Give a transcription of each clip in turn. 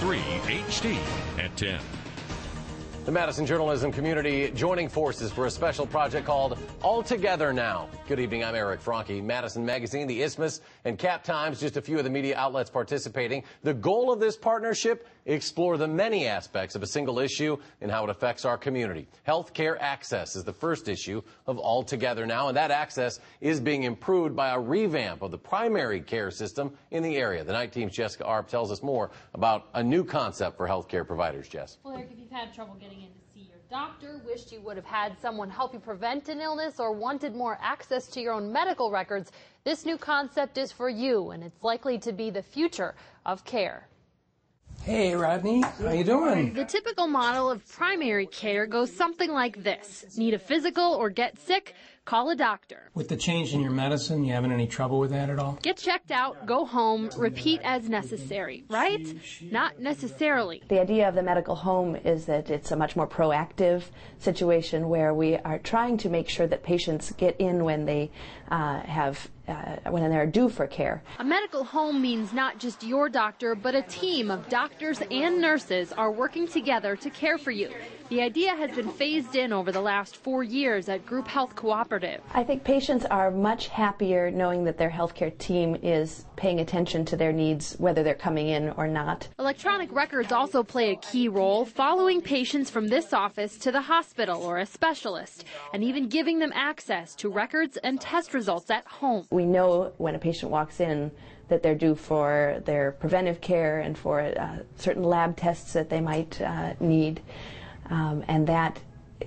3 HD at 10. The Madison journalism community joining forces for a special project called All Together Now. Good evening, I'm Eric Franke. Madison Magazine, the Isthmus, and Cap Times, just a few of the media outlets participating. The goal of this partnership, explore the many aspects of a single issue and how it affects our community. Healthcare access is the first issue of All Together Now, and that access is being improved by a revamp of the primary care system in the area. The Night Team's Jessica Arp tells us more about a new concept for healthcare providers, Jess. Well, Eric, if you've had trouble getting in to see your doctor, wished you would have had someone help you prevent an illness, or wanted more access to your own medical records, this new concept is for you, and it's likely to be the future of care. Hey, Rodney, how you doing? The typical model of primary care goes something like this. Need a physical or get sick? Call a doctor. With the change in your medicine, you having any trouble with that at all? Get checked out, go home, repeat as necessary, right? Not necessarily. The idea of the medical home is that it's a much more proactive situation where we are trying to make sure that patients get in when they when they're due for care. A medical home means not just your doctor, but a team of doctors and nurses are working together to care for you. The idea has been phased in over the last 4 years at Group Health Cooperative. I think patients are much happier knowing that their healthcare team is paying attention to their needs, whether they're coming in or not. Electronic records also play a key role, following patients from this office to the hospital or a specialist, and even giving them access to records and test results at home. We know when a patient walks in that they're due for their preventive care and for certain lab tests that they might need, and that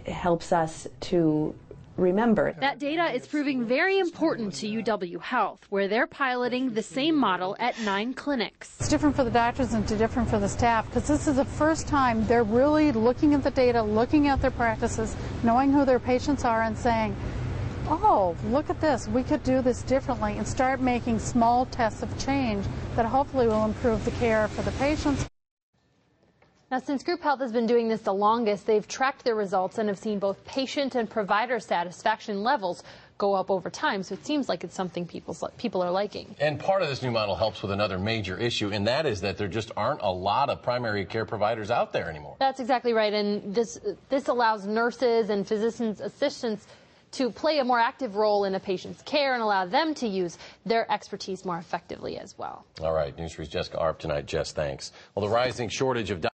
helps us to remember. That data is proving very important to UW Health, where they're piloting the same model at 9 clinics. It's different for the doctors and different for the staff, because this is the first time they're really looking at the data, looking at their practices, knowing who their patients are, and saying, oh, look at this, we could do this differently, and start making small tests of change that hopefully will improve the care for the patients. Now, since Group Health has been doing this the longest, they've tracked their results and have seen both patient and provider satisfaction levels go up over time. So it seems like it's something people are liking. And part of this new model helps with another major issue, and that is that there just aren't a lot of primary care providers out there anymore. That's exactly right. And this allows nurses and physicians' assistants to play a more active role in a patient's care and allow them to use their expertise more effectively as well. All right, News 3's Jessica Arp tonight. Jess, thanks. Well, the rising shortage of